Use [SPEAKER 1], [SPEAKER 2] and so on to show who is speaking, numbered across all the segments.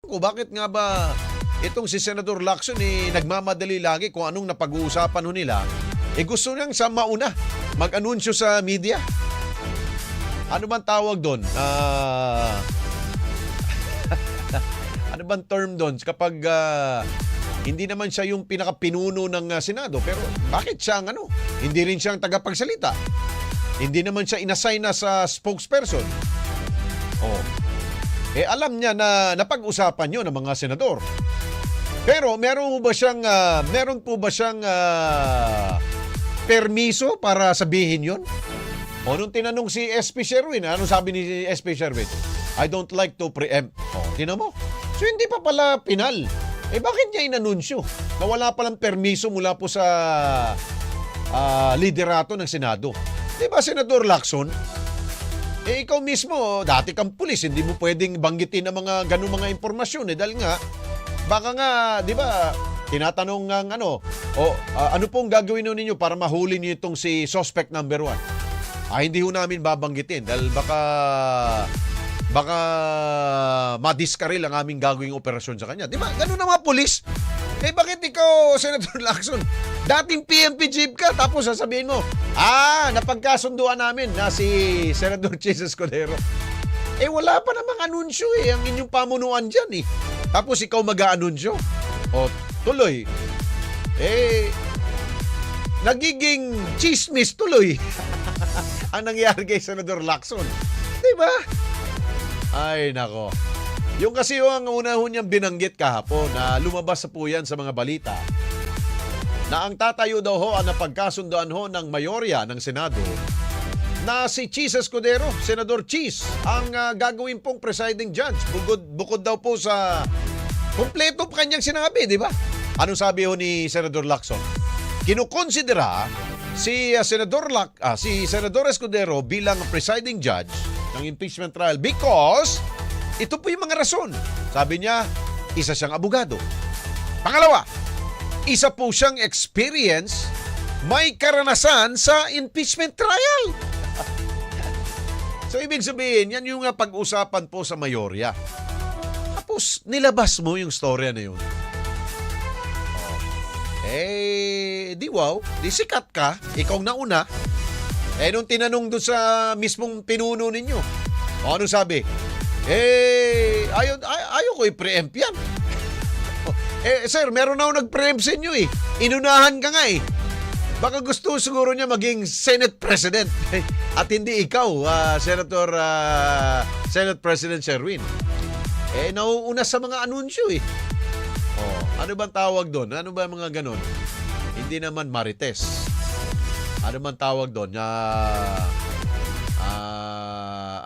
[SPEAKER 1] ko, bakit nga ba itong si Senador Lacson nagmamadali lagi kung anong napag-uusapan ho nila. Gusto niyang sa mauna mag-anunsyo sa media. Ano bang tawag doon? Ano bang term doon? Kapag hindi naman siya yung pinaka-pinuno ng Senado, pero bakit siya hindi rin siyang tagapagsalita? Hindi naman siya inassign na sa spokesperson. Oh. Alam niya na napag-usapan yun ng mga senador. Pero meron po ba siyang permiso para sabihin yun? O nung tinanong si SP Sherwin, anong sabi ni SP Sherwin? I don't like to preempt. Tinan mo. So hindi pa pala pinal. Bakit niya inanunsyo na wala palang permiso mula po sa liderato ng Senado? Diba, Senador Lacson? Ikaw mismo, dati kang pulis, hindi mo pwedeng banggitin ang mga ganung mga impormasyon dahil nga, baka nga, di ba, tinatanong ng ano pong gagawin ninyo para mahuli niyo itong si suspect number 1? Hindi ho namin babanggitin dahil baka madiskaril ang aming gagawing operasyon sa kanya. Di ba? Ganun ang mga pulis. Bakit ikaw, Senator Lacson, dating PNP chief ka, tapos sasabihin mo, napagkasunduan namin na si Senador Chis Escudero. Wala pa namang anunsyo ang inyong pamunuan dyan Tapos ikaw mag-aanunsyo. Tuloy. Nagiging chismis tuloy ang nangyari kay Senador Lacson. Diba? Ay, nako. Yung kasi ang una ho niyang binanggit kahapon na lumabas sa po yan sa mga balita na ang tatayo daw ho ang napagkasundoan ho ng mayorya ng Senado na si Chis Escudero, Senador Chis, ang gagawin pong presiding judge. Bukod daw po sa kumpleto pa kanyang sinabi, di ba? Anong sabi ho ni Senador Lacson? Kinukonsidera si Senador Escudero bilang presiding judge ng impeachment trial because ito po yung mga rason. Sabi niya, isa siyang abogado. Pangalawa, isa po siyang experience, may karanasan sa impeachment trial. So, ibig sabihin, yan yung pag-usapan po sa mayorya. Tapos, nilabas mo yung storya na yun. Di wow, di sikat ka, ikaw nauna. Nung tinanong doon sa mismong pinuno ninyo, ano sabi? Ayaw ko i-preempt yan. Sir, meron na ako nag-preempt sa inyo Inunahan ka nga Baka gusto siguro niya maging Senate President at hindi ikaw, Senate President Sherwin. Nauuna sa mga anunsyo ano bang tawag doon? Ano ba mga ganon? Hindi naman marites. Ano bang tawag doon?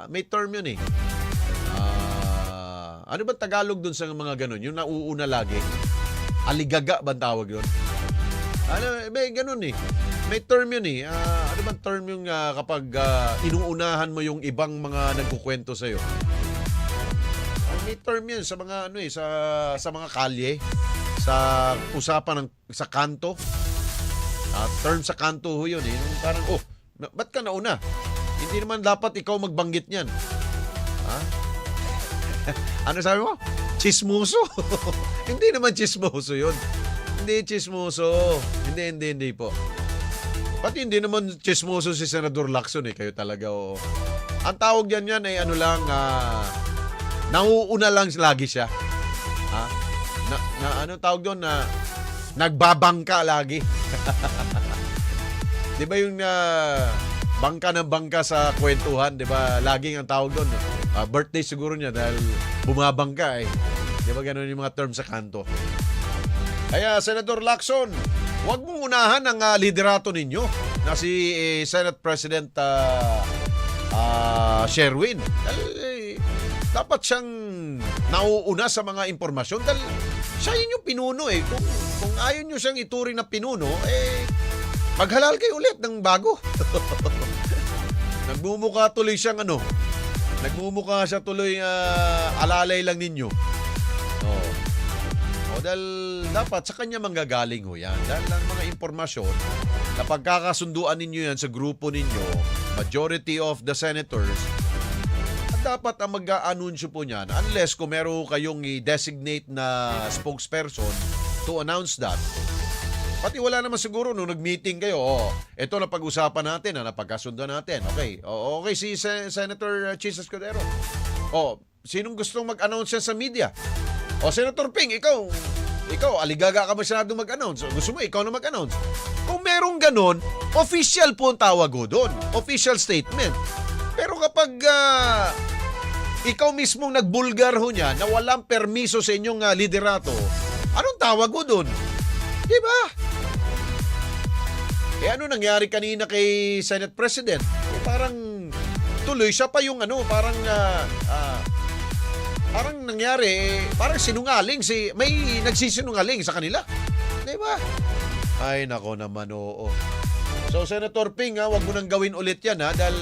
[SPEAKER 1] May term yun ano ba Tagalog dun sa mga ganun? Yung nauuna lagi. Aligaga ba tawag yun? May ganun May term yun ano ba term yung kapag inuunahan mo yung ibang mga nagkukwento sa'yo? May term yun sa mga sa mga kalye. Sa usapan sa kanto. Term sa kanto ho yun Parang, ba't ka nauna? Hindi naman dapat ikaw magbanggit niyan. Ano sabi mo? Chismoso. Hindi naman chismoso yun. Hindi chismoso. Hindi po. Pati hindi naman chismoso si Senador Lacson kayo talaga Ang tawag yan ay nauuna lang lagi siya. Ano tawag doon na nagbabangka lagi. Di ba yung bangka ng bangka sa kwentuhan, di ba? Laging ang tawag doon. Birthday siguro niya dahil bumabangka Di ba ganun yung mga term sa kanto? Kaya, Senador Lacson, huwag mong unahan ang liderato ninyo na si Senate President Sherwin. Dapat siyang nauuna sa mga impormasyon dahil siya yun yung pinuno Kung ayaw nyo siyang ituring na pinuno, maghalal kayo ulit ng bago. Nagmumukha tuloy siyang Nagmumukha siya tuloy alalay lang ninyo. Dahil dapat sa kanya manggagaling yan. Dahil ang mga impormasyon na pagkakasunduan ninyo yan sa grupo ninyo, majority of the senators, dapat ang mag-aanunsyo po niyan, unless kung meron kayong i-designate na spokesperson to announce that. Pati wala naman siguro nung nag-meeting kayo, ito na pag-usapan natin, napagkasundan natin. Okay, okay si Senator Chis Escudero. Sinong gustong mag-announce yan sa media? Senator Ping, ikaw, aligaga ka masyado mag-announce. Gusto mo, ikaw na mag-announce. Kung merong ganon, official po ang tawag ko doon. Official statement. Pero kapag ikaw mismong nagbulgar ho niya na walang permiso sa inyong liderato, anong tawag ko doon? Diba? Ano nangyari kanina kay Senate President? Parang tuloy siya pa yung parang nangyari, parang sinungaling may nagsisinungaling sa kanila. Diba? Ay, nako naman, oo. So, Senator Ping, wag mo nang gawin ulit yan, dahil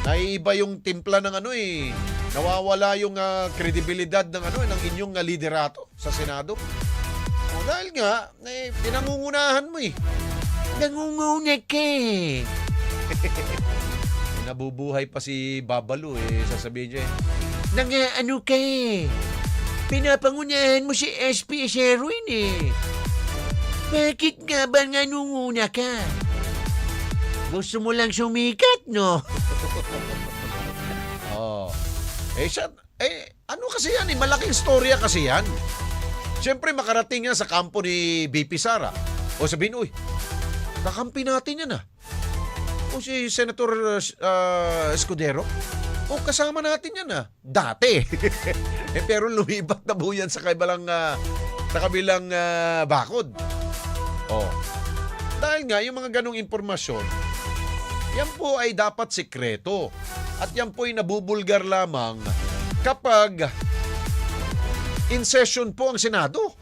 [SPEAKER 1] naiiba yung timpla ng nawawala yung kredibilidad ng ng inyong liderato sa Senado. Dahil nga, pinangungunahan mo Nangunguna ka Nabubuhay pa si Babalo sasabihin niya Nang ka Pinapangunahan mo si SP Sherwin Bakit nga ba nangunguna ka? Gusto mo lang sumikat, no? Ano kasi yan malaking storya kasi yan. Siyempre makarating yan sa kampo ni BP Sara. Sabihin, kakampi natin yan si Senator Escudero. Kasama natin yan dati. Pero lumibat na po yan sa kabilang bakod. Dahil nga, yung mga ganong impormasyon, yan po ay dapat sikreto. At yan po ay nabubulgar lamang kapag in session po ang Senado.